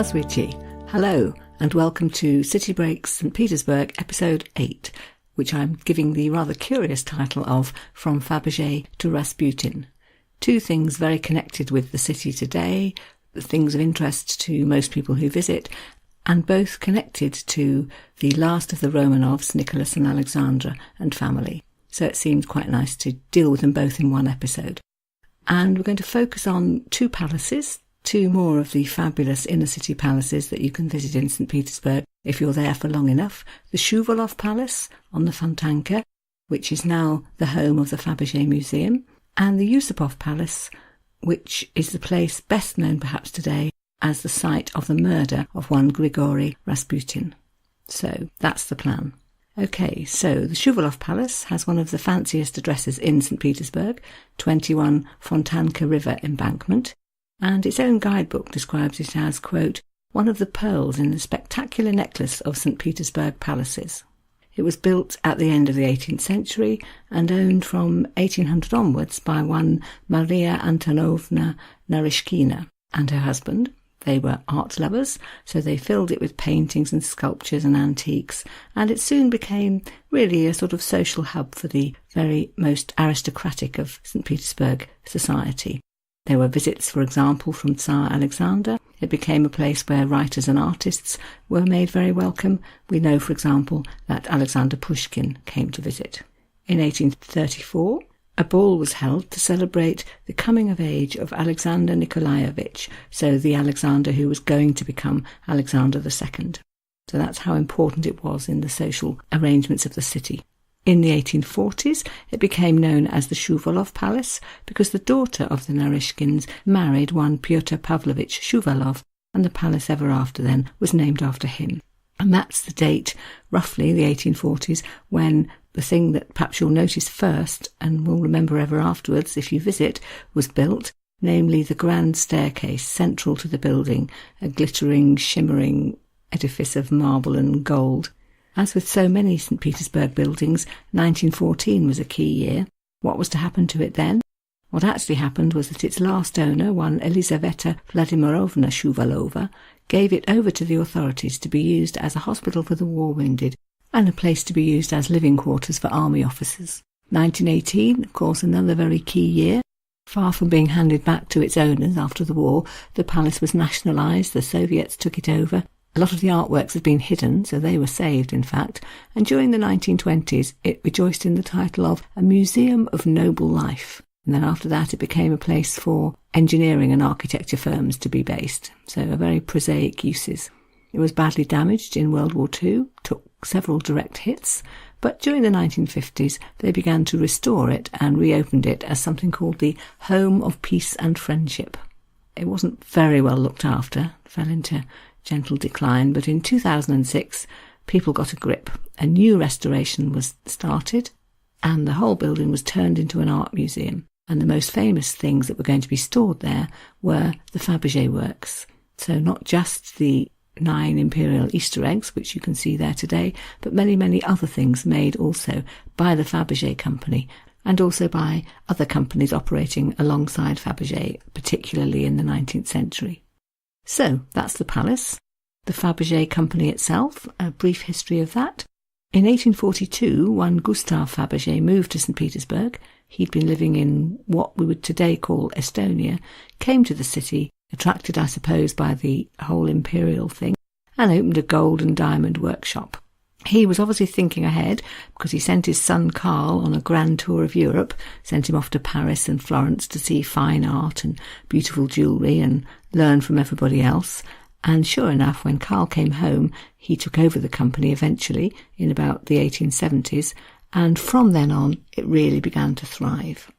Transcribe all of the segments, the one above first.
Здравствуйте. Hello, and welcome to City Breaks St Petersburg, episode 8, which I'm giving the rather curious title of From Fabergé to Rasputin. Two things very connected with the city today, things of interest to most people who visit, and both connected to the last of the Romanovs, Nicholas and Alexandra, and family. So it seemed quite nice to deal with them both in one episode. And we're going to focus on two palaces, two more of the fabulous inner-city palaces that you can visit in St Petersburg if you're there for long enough. The Shuvalov Palace on the Fontanka, which is now the home of the Fabergé Museum, and the Yusupov Palace, which is the place best known perhaps today as the site of the murder of one Grigory Rasputin. So that's the plan. Okay, so the Shuvalov Palace has one of the fanciest addresses in St Petersburg, 21 Fontanka River embankment, and its own guidebook describes it as, quote, one of the pearls in the spectacular necklace of St Petersburg palaces. It was built at the end of the 18th century and owned from 1800 onwards by one Maria Antonovna Narishkina and her husband. They were art lovers, so they filled it with paintings and sculptures and antiques, and it soon became really a sort of social hub for the very most aristocratic of St Petersburg society. There were visits, for example, from Tsar Alexander. It became a place where writers and artists were made very welcome. We know, for example, that Alexander Pushkin came to visit. In 1834, a ball was held to celebrate the coming of age of Alexander Nikolaevich, so the Alexander who was going to become Alexander II. So that's how important it was in the social arrangements of the city. In the 1840s, it became known as the Shuvalov Palace because the daughter of the Narishkins married one Pyotr Pavlovich Shuvalov, and the palace ever after then was named after him. And that's the date, roughly the 1840s, when the thing that perhaps you'll notice first and will remember ever afterwards if you visit was built, namely the grand staircase central to the building, a glittering, shimmering edifice of marble and gold. As with so many St Petersburg buildings, 1914 was a key year. What was to happen to it then? What actually happened was that its last owner, one Elizaveta Vladimirovna Shuvalova, gave it over to the authorities to be used as a hospital for the war-wounded and a place to be used as living quarters for army officers. 1918, of course, another very key year. Far from being handed back to its owners after the war, the palace was nationalised, the Soviets took it over. A lot of the artworks had been hidden, so they were saved, in fact, and during the 1920s it rejoiced in the title of a Museum of Noble Life. And then after that it became a place for engineering and architecture firms to be based, so a very prosaic uses. It was badly damaged in World War II, took several direct hits, but during the 1950s they began to restore it and reopened it as something called the Home of Peace and Friendship. It wasn't very well looked after, fell into gentle decline, but in 2006 people got a grip. A new restoration was started and the whole building was turned into an art museum, and the most famous things that were going to be stored there were the Fabergé works. So not just the 9 imperial Easter eggs, which you can see there today, but many, many other things made also by the Fabergé company and also by other companies operating alongside Fabergé, particularly in the 19th century. So that's the palace. The Fabergé company itself, a brief history of that. In 1842, one Gustav Fabergé moved to St Petersburg. He'd been living in what we would today call Estonia, came to the city, attracted, I suppose, by the whole imperial thing, and opened a gold and diamond workshop. He was obviously thinking ahead because he sent his son Karl on a grand tour of Europe, sent him off to Paris and Florence to see fine art and beautiful jewellery and learn from everybody else. And sure enough, when Karl came home, he took over the company eventually in about the 1870s, and from then on it really began to thrive.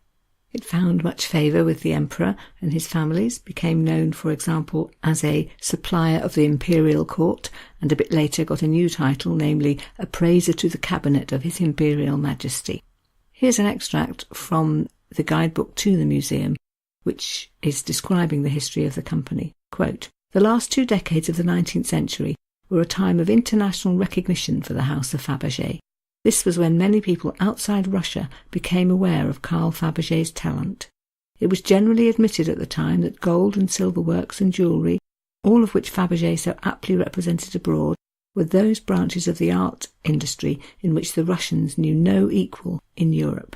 It found much favour with the emperor and his families, became known, for example, as a supplier of the imperial court, and a bit later got a new title, namely Appraiser to the Cabinet of His Imperial Majesty. Here's an extract from the guidebook to the museum, which is describing the history of the company. Quote, the last 2 decades of the 19th century were a time of international recognition for the House of Fabergé. This was when many people outside Russia became aware of Karl Fabergé's talent. It was generally admitted at the time that gold and silver works and jewellery, all of which Fabergé so aptly represented abroad, were those branches of the art industry in which the Russians knew no equal in Europe.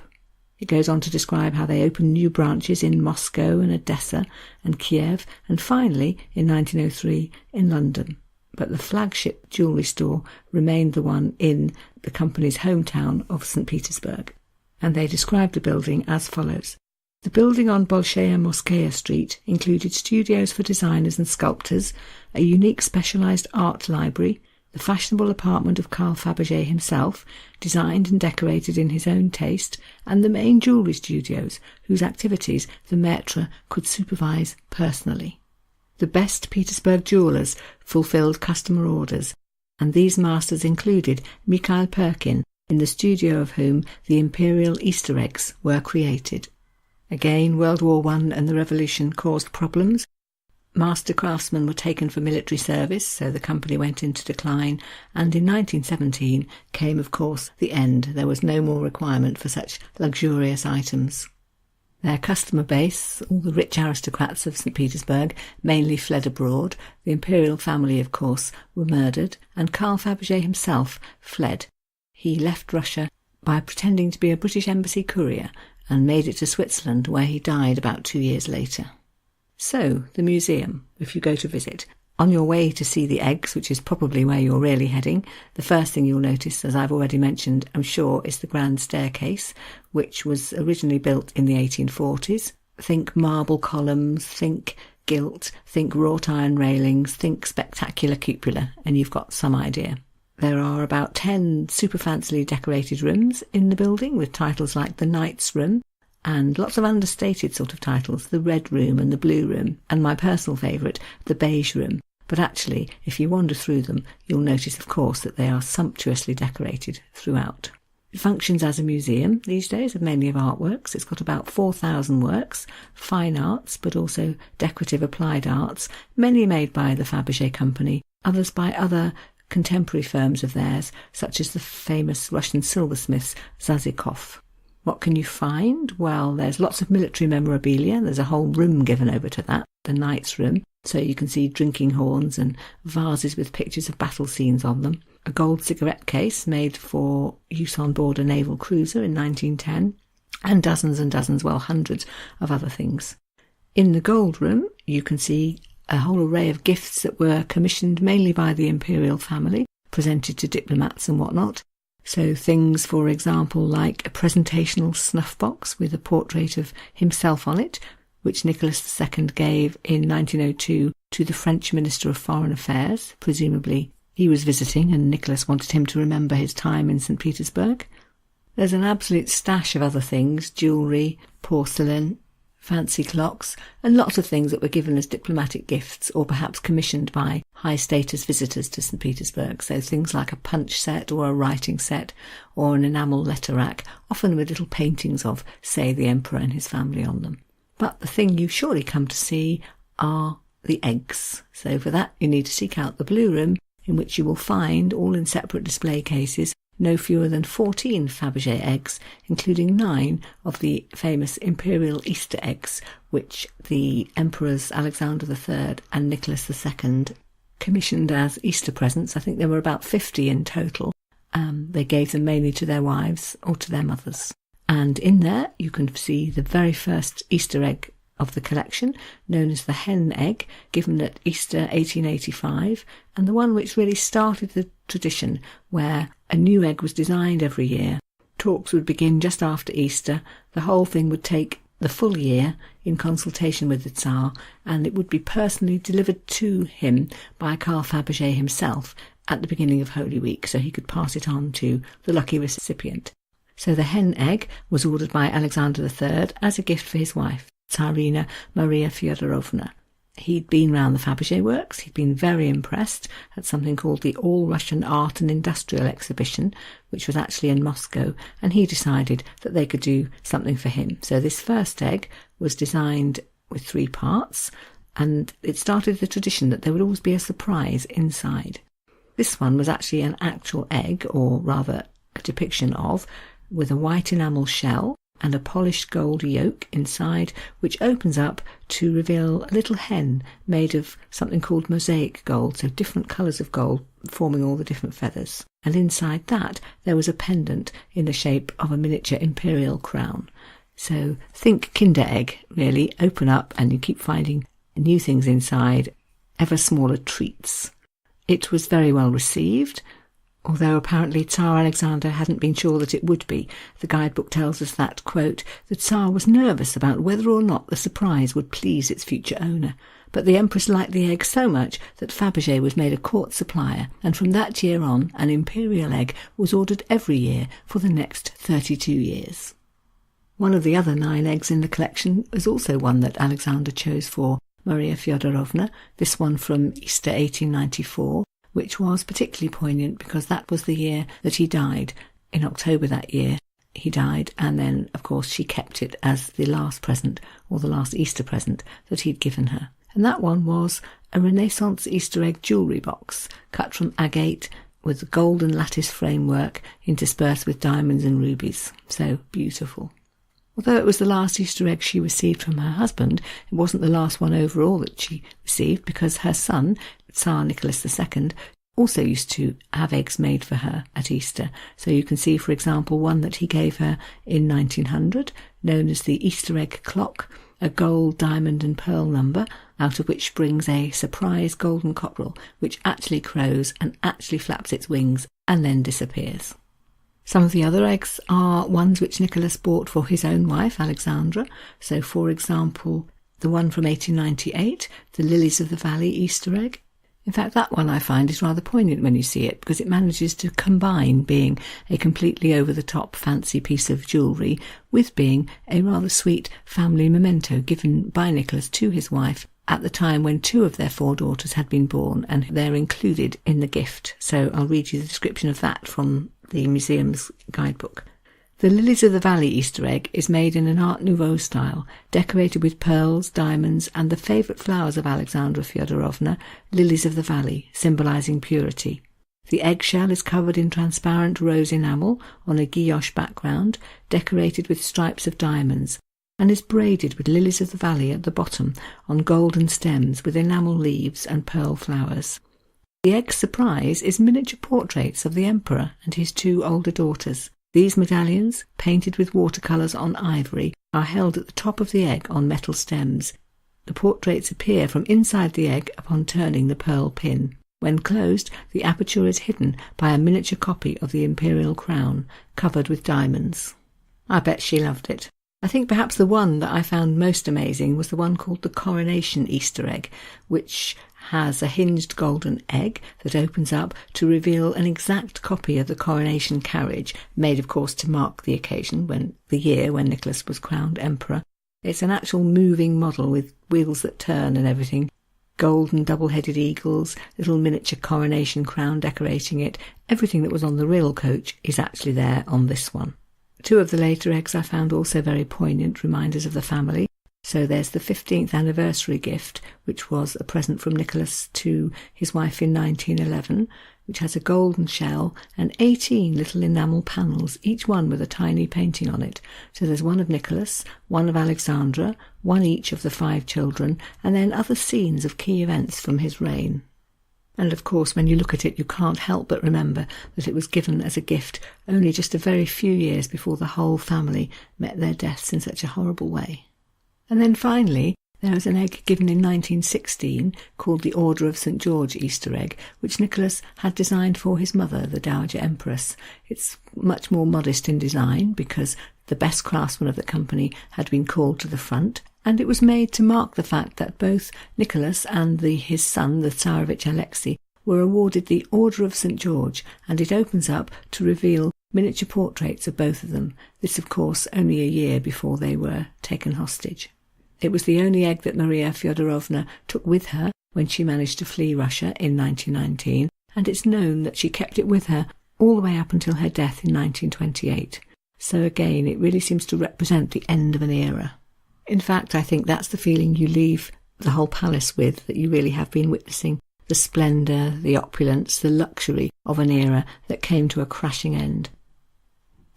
It goes on to describe how they opened new branches in Moscow and Odessa and Kiev, and finally, in 1903, in London. But the flagship jewellery store remained the one in the company's hometown of St Petersburg. And they described the building as follows. The building on Bolshaya Moskaya Street included studios for designers and sculptors, a unique specialised art library, the fashionable apartment of Carl Fabergé himself, designed and decorated in his own taste, and the main jewellery studios, whose activities the maître could supervise personally. The best Petersburg jewellers fulfilled customer orders, and these masters included Mikhail Perkin, in the studio of whom the imperial Easter eggs were created. Again, World War I and the Revolution caused problems. Master craftsmen were taken for military service, so the company went into decline, and in 1917 came, of course, the end. There was no more requirement for such luxurious items. Their customer base, all the rich aristocrats of St Petersburg, mainly fled abroad. The imperial family, of course, were murdered, and Carl Fabergé himself fled. He left Russia by pretending to be a British embassy courier and made it to Switzerland, where he died about 2 years later. So, the museum, if you go to visit, on your way to see the eggs, which is probably where you're really heading, the first thing you'll notice, as I've already mentioned, I'm sure, is the grand staircase, which was originally built in the 1840s. Think marble columns, think gilt, think wrought iron railings, think spectacular cupola, and you've got some idea. There are about 10 super fancily decorated rooms in the building, with titles like the Knight's Room, and lots of understated sort of titles, the Red Room and the Blue Room, and my personal favourite, the Beige Room. But actually, if you wander through them, you'll notice, of course, that they are sumptuously decorated throughout. It functions as a museum these days, mainly of artworks. It's got about 4,000 works, fine arts, but also decorative applied arts, many made by the Fabergé company, others by other contemporary firms of theirs, such as the famous Russian silversmiths Zazikov. What can you find? Well, there's lots of military memorabilia. There's a whole room given over to that, the Knight's Room, so you can see drinking horns and vases with pictures of battle scenes on them. A gold cigarette case made for use on board a naval cruiser in 1910, and dozens, well, hundreds of other things. In the Gold Room, you can see a whole array of gifts that were commissioned mainly by the imperial family, presented to diplomats and whatnot. So things, for example, like a presentational snuff box with a portrait of himself on it, which Nicholas II gave in 1902 to the French Minister of Foreign Affairs. Presumably he was visiting and Nicholas wanted him to remember his time in St Petersburg. There's an absolute stash of other things, jewellery, porcelain, fancy clocks, and lots of things that were given as diplomatic gifts or perhaps commissioned by high-status visitors to St Petersburg. So things like a punch set or a writing set or an enamel letter rack, often with little paintings of, say, the emperor and his family on them. But the thing you surely come to see are the eggs. So for that you need to seek out the Blue Room, in which you will find, all in separate display cases, no fewer than 14 Fabergé eggs, including 9 of the famous imperial Easter eggs, which the emperors Alexander III and Nicholas II commissioned as Easter presents. I think there were about 50 in total. They gave them mainly to their wives or to their mothers. And in there you can see the very first Easter egg of the collection, known as the hen egg, given at Easter 1885, and the one which really started the tradition, where a new egg was designed every year. Talks would begin just after Easter. The whole thing would take the full year in consultation with the Tsar, and it would be personally delivered to him by Carl Fabergé himself at the beginning of Holy Week, so he could pass it on to the lucky recipient. So the hen egg was ordered by Alexander III as a gift for his wife, Tsarina Maria Fyodorovna. He'd been round the Fabergé works. He'd been very impressed at something called the All-Russian Art and Industrial Exhibition, which was actually in Moscow, and he decided that they could do something for him. So this first egg was designed with 3 parts, and it started the tradition that there would always be a surprise inside. This one was actually an actual egg, or rather a depiction of, with a white enamel shell, and a polished gold yolk inside, which opens up to reveal a little hen made of something called mosaic gold, so different colours of gold forming all the different feathers. And inside that there was a pendant in the shape of a miniature imperial crown. So think Kinder Egg, really. Open up and you keep finding new things inside, ever smaller treats. It was very well received, although apparently Tsar Alexander hadn't been sure that it would be. The guidebook tells us that, quote, the Tsar was nervous about whether or not the surprise would please its future owner, but the Empress liked the egg so much that Fabergé was made a court supplier, and from that year on an imperial egg was ordered every year for the next 32 years. One of the other 9 eggs in the collection was also one that Alexander chose for Maria Fyodorovna, this one from Easter 1894, which was particularly poignant because that was the year that he died. In October that year he died, and then of course she kept it as the last present, or the last Easter present that he'd given her. And that one was a Renaissance Easter egg jewellery box cut from agate with a golden lattice framework interspersed with diamonds and rubies. So beautiful. Although it was the last Easter egg she received from her husband, it wasn't the last one overall that she received, because her son, Tsar Nicholas II, also used to have eggs made for her at Easter. So you can see, for example, one that he gave her in 1900, known as the Easter egg clock, a gold, diamond and pearl number, out of which springs a surprise golden cockerel, which actually crows and actually flaps its wings and then disappears. Some of the other eggs are ones which Nicholas bought for his own wife, Alexandra. So, for example, the one from 1898, the Lilies of the Valley Easter egg. In fact, that one I find is rather poignant when you see it, because it manages to combine being a completely over-the-top fancy piece of jewellery with being a rather sweet family memento given by Nicholas to his wife at the time when 2 of their 4 daughters had been born, and they're included in the gift. So I'll read you the description of that from the museum's guidebook. The Lilies of the Valley Easter egg is made in an Art Nouveau style, decorated with pearls, diamonds, and the favourite flowers of Alexandra Fyodorovna, lilies of the valley, symbolising purity. The eggshell is covered in transparent rose enamel on a guilloche background, decorated with stripes of diamonds, and is braided with lilies of the valley at the bottom on golden stems with enamel leaves and pearl flowers. The egg's surprise is miniature portraits of the emperor and his 2 older daughters. These medallions, painted with watercolours on ivory, are held at the top of the egg on metal stems. The portraits appear from inside the egg upon turning the pearl pin. When closed, the aperture is hidden by a miniature copy of the imperial crown, covered with diamonds. I bet she loved it. I think perhaps the one that I found most amazing was the one called the Coronation Easter egg, which has a hinged golden egg that opens up to reveal an exact copy of the coronation carriage, made of course to mark the occasion, the year when Nicholas was crowned emperor. It's an actual moving model with wheels that turn and everything. Golden double-headed eagles, little miniature coronation crown decorating it. Everything that was on the real coach is actually there on this one. 2 of the later eggs I found also very poignant reminders of the family. So there's the 15th anniversary gift, which was a present from Nicholas to his wife in 1911, which has a golden shell and 18 little enamel panels, each one with a tiny painting on it. So there's one of Nicholas, one of Alexandra, one each of the 5 children, and then other scenes of key events from his reign. And of course, when you look at it, you can't help but remember that it was given as a gift only just a very few years before the whole family met their deaths in such a horrible way. And then finally, there is an egg given in 1916 called the Order of St George Easter egg, which Nicholas had designed for his mother, the Dowager Empress. It's much more modest in design because the best craftsman of the company had been called to the front, and it was made to mark the fact that both Nicholas and his son, the Tsarevich Alexei, were awarded the Order of St George, and it opens up to reveal miniature portraits of both of them. This, of course, only a year before they were taken hostage. It was the only egg that Maria Fyodorovna took with her when she managed to flee Russia in 1919, and it's known that she kept it with her all the way up until her death in 1928. So again, it really seems to represent the end of an era. In fact, I think that's the feeling you leave the whole palace with, that you really have been witnessing the splendour, the opulence, the luxury of an era that came to a crashing end.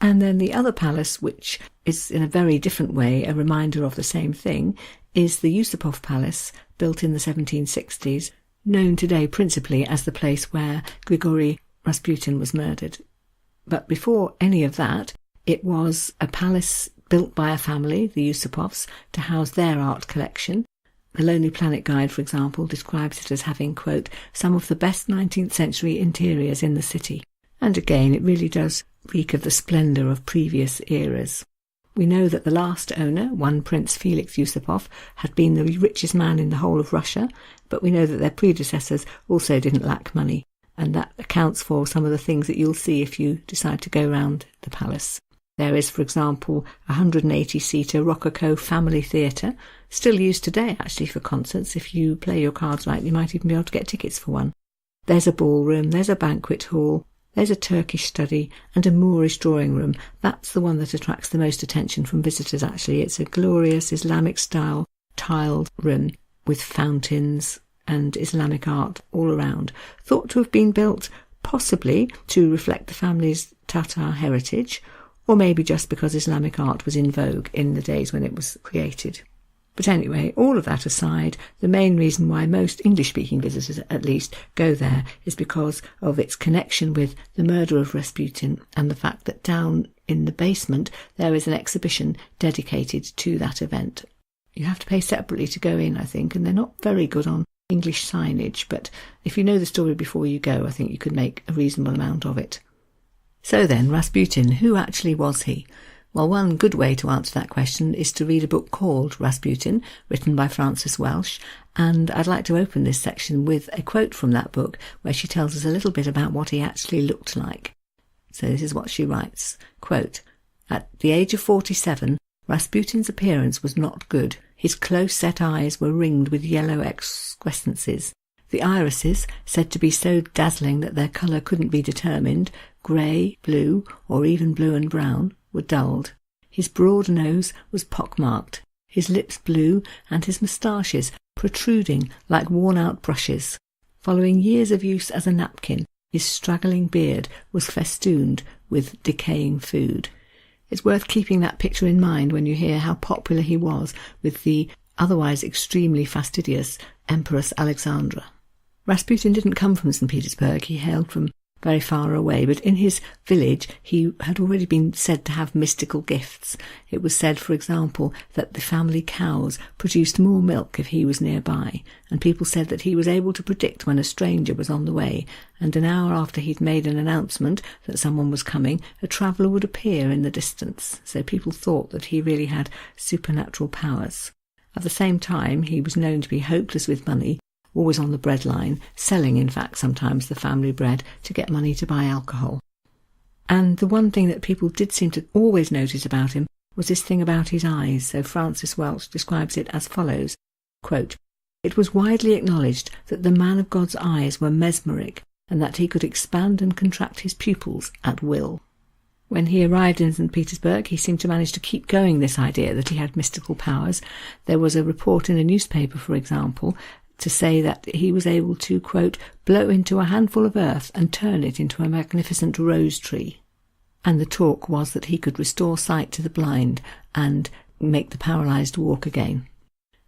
And then the other palace, which is in a very different way a reminder of the same thing, is the Yusupov Palace, built in the 1760s, known today principally as the place where Grigory Rasputin was murdered. But before any of that, it was a palace built by a family, the Yusupovs, to house their art collection. The Lonely Planet Guide, for example, describes it as having, quote, some of the best 19th century interiors in the city. And again, it really does reek of the splendour of previous eras. We know that the last owner, one Prince Felix Yusupov, had been the richest man in the whole of Russia, but we know that their predecessors also didn't lack money, and that accounts for some of the things that you'll see if you decide to go round the palace. There is, for example, a 180-seater Rococo family theatre, still used today actually for concerts. If you play your cards right, you might even be able to get tickets for one. There's a ballroom, there's a banquet hall, there's a Turkish study and a Moorish drawing room. That's the one that attracts the most attention from visitors actually. It's a glorious Islamic-style tiled room with fountains and Islamic art all around, thought to have been built possibly to reflect the family's Tatar heritage, or maybe just because Islamic art was in vogue in the days when it was created. But anyway, all of that aside, the main reason why most English-speaking visitors, at least, go there is because of its connection with the murder of Rasputin and the fact that down in the basement there is an exhibition dedicated to that event. You have to pay separately to go in, I think, and they're not very good on English signage, but if you know the story before you go, I think you could make a reasonable amount of it. So then, Rasputin, who actually was he? Well, one good way to answer that question is to read a book called Rasputin, written by Frances Welsh, and I'd like to open this section with a quote from that book where she tells us a little bit about what he actually looked like. So this is what she writes, quote, "At the age of 47, Rasputin's appearance was not good. His close-set eyes were ringed with yellow excrescences. The irises, said to be so dazzling that their colour couldn't be determined, grey, blue, or even blue and brown, were dulled. His broad nose was pockmarked, his lips blue, and his moustaches protruding like worn-out brushes. Following years of use as a napkin, his straggling beard was festooned with decaying food." It's worth keeping that picture in mind when you hear how popular he was with the otherwise extremely fastidious Empress Alexandra. Rasputin didn't come from St Petersburg, he hailed from very far away, but in his village he had already been said to have mystical gifts. It was said, for example, that the family cows produced more milk if he was nearby, and people said that he was able to predict when a stranger was on the way, and an hour after he'd made an announcement that someone was coming, a traveller would appear in the distance, so people thought that he really had supernatural powers. At the same time, he was known to be hopeless with money, always on the breadline, selling, in fact, sometimes the family bread to get money to buy alcohol. And the one thing that people did seem to always notice about him was this thing about his eyes, so Frances Welch describes it as follows, quote, "It was widely acknowledged that the man of God's eyes were mesmeric, and that he could expand and contract his pupils at will." When he arrived in St Petersburg, he seemed to manage to keep going this idea that he had mystical powers. There was a report in a newspaper, for example, to say that he was able to, quote, "blow into a handful of earth and turn it into a magnificent rose tree." And the talk was that he could restore sight to the blind and make the paralysed walk again.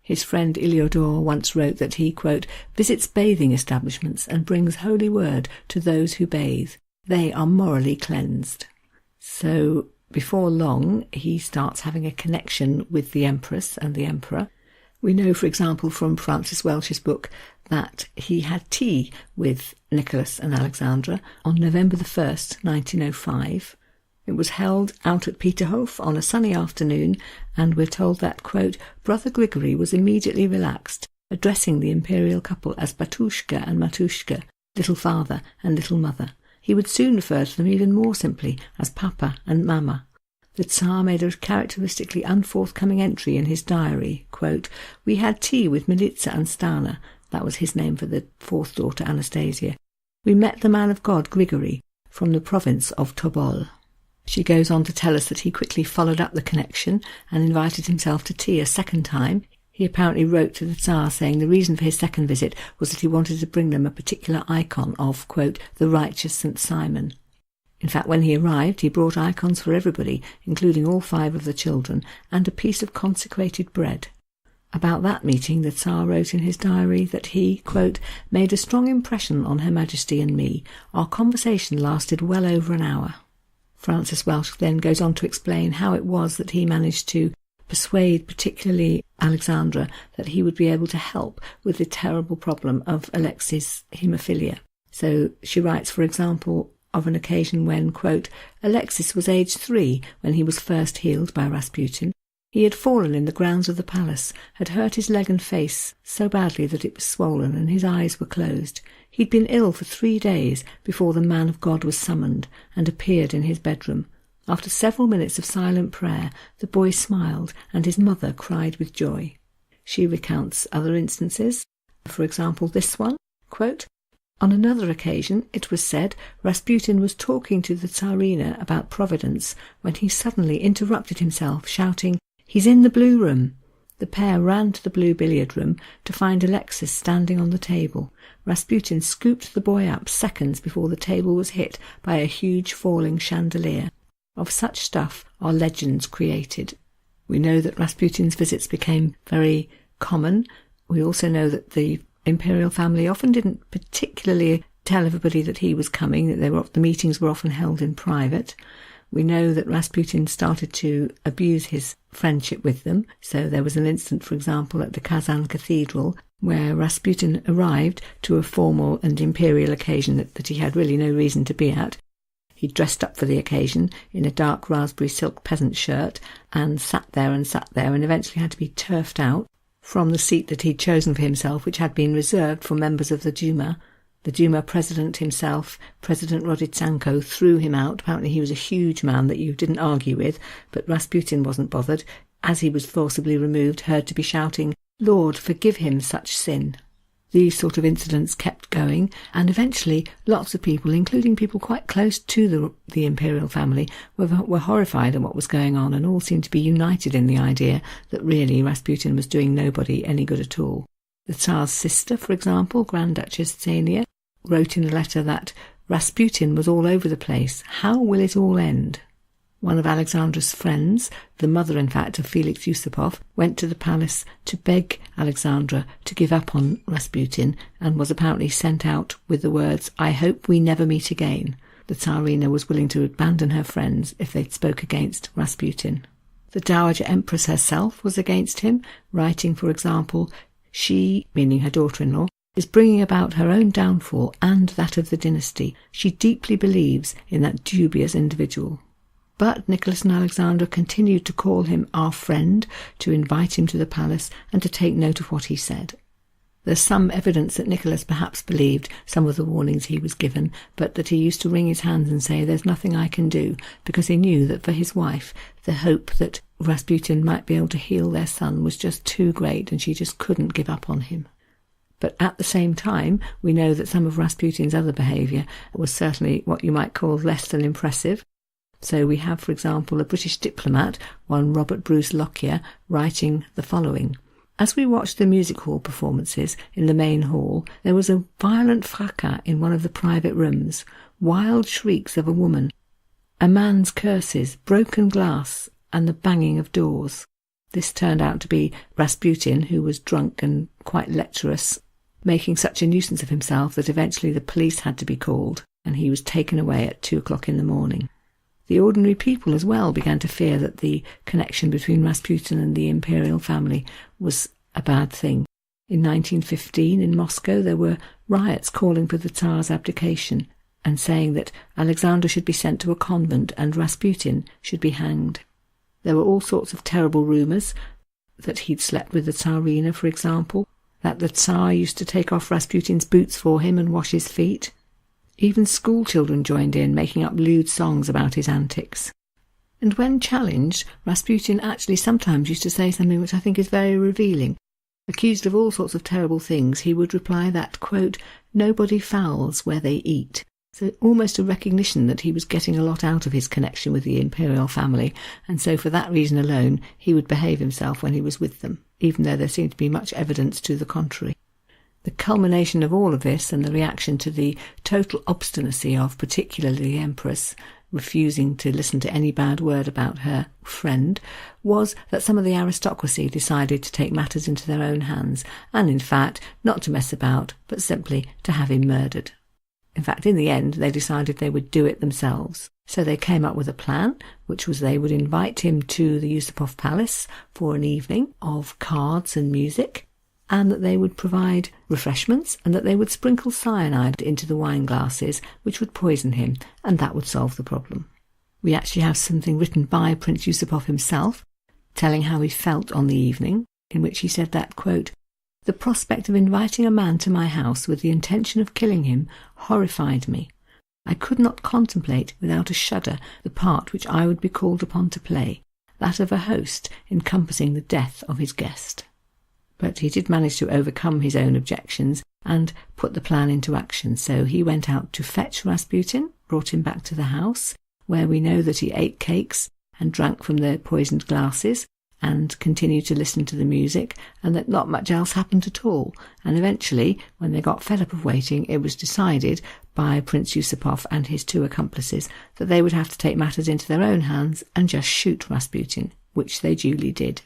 His friend Iliodor once wrote that he, quote, "visits bathing establishments and brings holy word to those who bathe. They are morally cleansed." So before long, he starts having a connection with the Empress and the Emperor. We know, for example, from Frances Welch's book that he had tea with Nicholas and Alexandra on November the 1st, 1905. It was held out at Peterhof on a sunny afternoon, and we're told that, quote, "Brother Grigory was immediately relaxed, addressing the imperial couple as Batushka and Matushka, little father and little mother. He would soon refer to them even more simply as Papa and Mama. The Tsar made a characteristically unforthcoming entry in his diary, quote, "We had tea with Militsa and Stana," that was his name for the fourth daughter Anastasia. "We met the man of God Grigory from the province of Tobol." She goes on to tell us that he quickly followed up the connection and invited himself to tea a second time. He apparently wrote to the Tsar saying the reason for his second visit was that he wanted to bring them a particular icon of, quote, "the righteous St Simon." In fact, when he arrived, he brought icons for everybody, including all 5 of the children, and a piece of consecrated bread. About that meeting, the Tsar wrote in his diary that he, quote, made a strong impression on Her Majesty and me. Our conversation lasted well over an hour. Francis Welsh then goes on to explain how it was that he managed to persuade particularly Alexandra that he would be able to help with the terrible problem of Alexis' haemophilia. So she writes, for example, of an occasion when, quote, Alexis was aged 3 when he was first healed by Rasputin. He had fallen in the grounds of the palace, had hurt his leg and face so badly that it was swollen and his eyes were closed. He'd been ill for 3 days before the man of God was summoned and appeared in his bedroom. After several minutes of silent prayer, the boy smiled and his mother cried with joy. She recounts other instances. For example, this one, quote, on another occasion, it was said, Rasputin was talking to the Tsarina about Providence when he suddenly interrupted himself, shouting, He's in the blue room. The pair ran to the blue billiard room to find Alexis standing on the table. Rasputin scooped the boy up seconds before the table was hit by a huge falling chandelier. Of such stuff are legends created. We know that Rasputin's visits became very common. We also know that the imperial family often didn't particularly tell everybody that he was coming, that the meetings were often held in private. We know that Rasputin started to abuse his friendship with them. So there was an incident, for example, at the Kazan Cathedral, where Rasputin arrived to a formal and imperial occasion that he had really no reason to be at. He dressed up for the occasion in a dark raspberry silk peasant shirt and sat there and eventually had to be turfed out from the seat that he'd chosen for himself, which had been reserved for members of the Duma. The Duma president himself, President Roditsenko, threw him out. Apparently he was a huge man that you didn't argue with, but Rasputin wasn't bothered. As he was forcibly removed, heard to be shouting, Lord, forgive him such sin. These sort of incidents kept going, and eventually lots of people, including people quite close to the imperial family, were horrified at what was going on, and all seemed to be united in the idea that really Rasputin was doing nobody any good at all. The Tsar's sister, for example, Grand Duchess Xenia, wrote in a letter that Rasputin was all over the place. How will it all end? One of Alexandra's friends, the mother, in fact, of Felix Yusupov, went to the palace to beg Alexandra to give up on Rasputin and was apparently sent out with the words, I hope we never meet again. The Tsarina was willing to abandon her friends if they spoke against Rasputin. The Dowager Empress herself was against him, writing, for example, she, meaning her daughter-in-law, is bringing about her own downfall and that of the dynasty. She deeply believes in that dubious individual. But Nicholas and Alexandra continued to call him our friend, to invite him to the palace and to take note of what he said. There's some evidence that Nicholas perhaps believed some of the warnings he was given, but that he used to wring his hands and say, there's nothing I can do, because he knew that for his wife, the hope that Rasputin might be able to heal their son was just too great and she just couldn't give up on him. But at the same time, we know that some of Rasputin's other behaviour was certainly what you might call less than impressive. So we have, for example, a British diplomat, one Robert Bruce Lockyer, writing the following. As we watched the music hall performances in the main hall, there was a violent fracas in one of the private rooms, wild shrieks of a woman, a man's curses, broken glass, and the banging of doors. This turned out to be Rasputin, who was drunk and quite lecherous, making such a nuisance of himself that eventually the police had to be called, and he was taken away at 2 o'clock in the morning. The ordinary people as well began to fear that the connection between Rasputin and the imperial family was a bad thing. In 1915 in Moscow there were riots calling for the Tsar's abdication and saying that Alexandra should be sent to a convent and Rasputin should be hanged. There were all sorts of terrible rumours, that he'd slept with the Tsarina, for example, that the Tsar used to take off Rasputin's boots for him and wash his feet. Even school children joined in, making up lewd songs about his antics. And when challenged, Rasputin actually sometimes used to say something which I think is very revealing. Accused of all sorts of terrible things, he would reply that, quote, nobody fouls where they eat. So almost a recognition that he was getting a lot out of his connection with the imperial family, and so for that reason alone he would behave himself when he was with them, even though there seemed to be much evidence to the contrary. The culmination of all of this, and the reaction to the total obstinacy of particularly the Empress refusing to listen to any bad word about her friend, was that some of the aristocracy decided to take matters into their own hands, and in fact not to mess about, but simply to have him murdered. In fact, in the end, they decided they would do it themselves. So they came up with a plan, which was they would invite him to the Yusupov Palace for an evening of cards and music, and that they would provide refreshments, and that they would sprinkle cyanide into the wine glasses, which would poison him, and that would solve the problem. We actually have something written by Prince Yusupov himself, telling how he felt on the evening, in which he said that, quote, "The prospect of inviting a man to my house with the intention of killing him horrified me. I could not contemplate without a shudder the part which I would be called upon to play, that of a host encompassing the death of his guest." But he did manage to overcome his own objections and put the plan into action. So he went out to fetch Rasputin, brought him back to the house, where we know that he ate cakes and drank from the poisoned glasses and continued to listen to the music, and that not much else happened at all. And eventually, when they got fed up of waiting, it was decided by Prince Yusupov and his two accomplices that they would have to take matters into their own hands and just shoot Rasputin, which they duly did.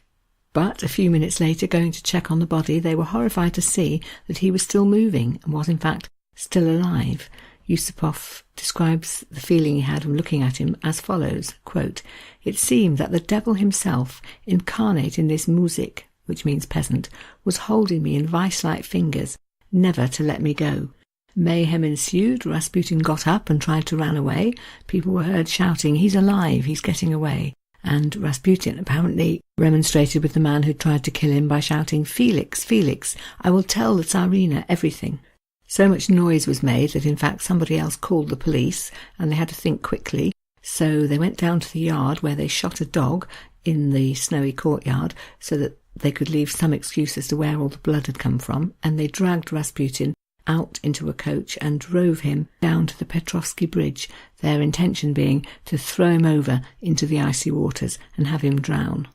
But a few minutes later, going to check on the body, they were horrified to see that he was still moving and was in fact still alive. Yusupov describes the feeling he had when looking at him as follows, quote, "It seemed that the devil himself, incarnate in this muzik," which means peasant, was holding me in vice-like fingers, never to let me go. Mayhem ensued. Rasputin got up and tried to run away. People were heard shouting, "He's alive, he's getting away." And Rasputin apparently remonstrated with the man who tried to kill him by shouting, "Felix, Felix, I will tell the Tsarina everything." So much noise was made that in fact somebody else called the police, and they had to think quickly. So they went down to the yard where they shot a dog in the snowy courtyard so that they could leave some excuse as to where all the blood had come from, and they dragged Rasputin out into a coach and drove him down to the Petrovsky Bridge, their intention being to throw him over into the icy waters and have him drown.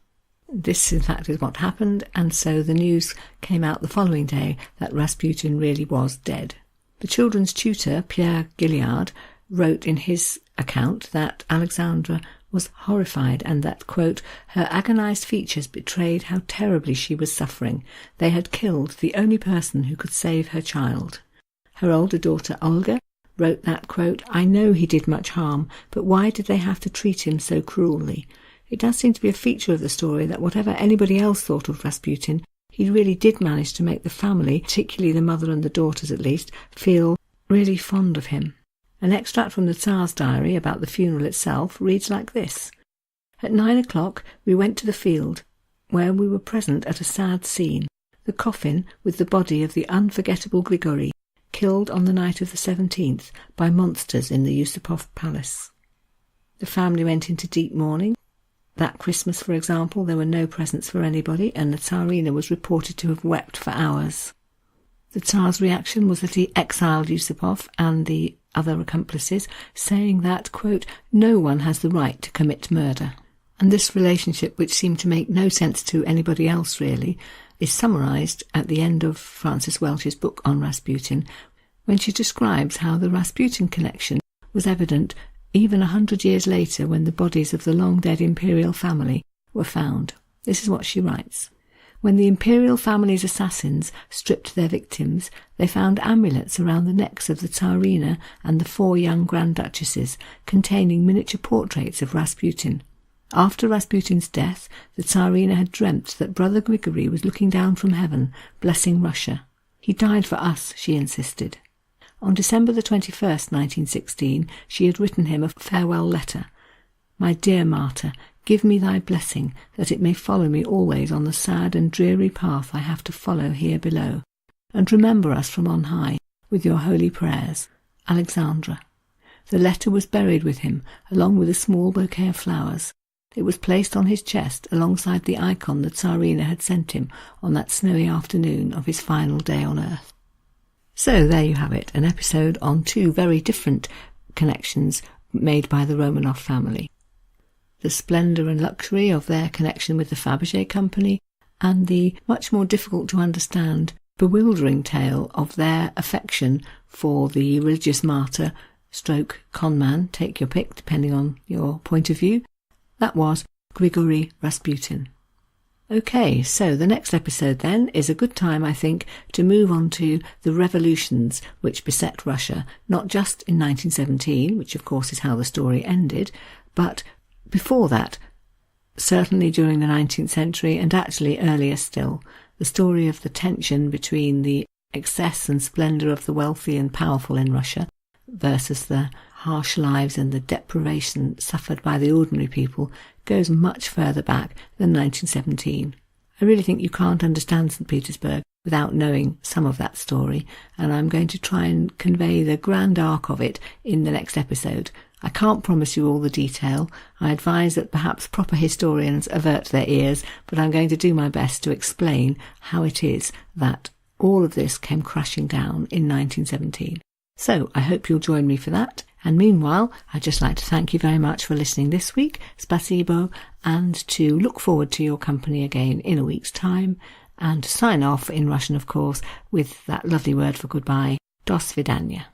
This, in fact, is what happened, and so the news came out the following day that Rasputin really was dead. The children's tutor, Pierre Gilliard, wrote in his account that Alexandra was horrified and that, quote, "Her agonized features betrayed how terribly she was suffering. They had killed the only person who could save her child." Her older daughter, Olga, wrote that, quote, "I know he did much harm, but why did they have to treat him so cruelly? It does seem to be a feature of the story that whatever anybody else thought of Rasputin, he really did manage to make the family, particularly the mother and the daughters at least, feel really fond of him." An extract from the Tsar's diary about the funeral itself reads like this. "At 9 o'clock we went to the field, where we were present at a sad scene, the coffin with the body of the unforgettable Grigory, killed on the night of the 17th by monsters in the Yusupov Palace. The family went into deep mourning. That Christmas, for example, there were no presents for anybody, and the Tsarina was reported to have wept for hours. The Tsar's reaction was that he exiled Yusupov and the other accomplices, saying that, quote, "No one has the right to commit murder." And this relationship, which seemed to make no sense to anybody else really, is summarised at the end of Frances Welch's book on Rasputin, when she describes how the Rasputin connection was evident even 100 years later when the bodies of the long-dead imperial family were found. This is what she writes. "When the imperial family's assassins stripped their victims, they found amulets around the necks of the Tsarina and the 4 young Grand Duchesses, containing miniature portraits of Rasputin. After Rasputin's death, the Tsarina had dreamt that Brother Grigory was looking down from heaven, blessing Russia. He died for us, she insisted. On December the 21st, 1916, she had written him a farewell letter. My dear martyr, give me thy blessing, that it may follow me always on the sad and dreary path I have to follow here below, and remember us from on high with your holy prayers. Alexandra." The letter was buried with him, along with a small bouquet of flowers. It was placed on his chest alongside the icon the Tsarina had sent him on that snowy afternoon of his final day on earth. So there you have it, an episode on 2 very different connections made by the Romanov family. The splendour and luxury of their connection with the Fabergé company, and the much more difficult to understand bewildering tale of their affection for the religious martyr stroke conman, take your pick depending on your point of view. That was Grigory Rasputin. Okay, so the next episode then is a good time, I think, to move on to the revolutions which beset Russia, not just in 1917, which of course is how the story ended, but before that, certainly during the 19th century and actually earlier still, the story of the tension between the excess and splendour of the wealthy and powerful in Russia versus the harsh lives and the deprivation suffered by the ordinary people goes much further back than 1917. I really think you can't understand St Petersburg without knowing some of that story, and I'm going to try and convey the grand arc of it in the next episode. I can't promise you all the detail. I advise that perhaps proper historians avert their ears, but I'm going to do my best to explain how it is that all of this came crashing down in 1917. So I hope you'll join me for that. And meanwhile, I'd just like to thank you very much for listening this week, spasibo, and to look forward to your company again in a week's time, and to sign off in Russian, of course, with that lovely word for goodbye, do svidaniya.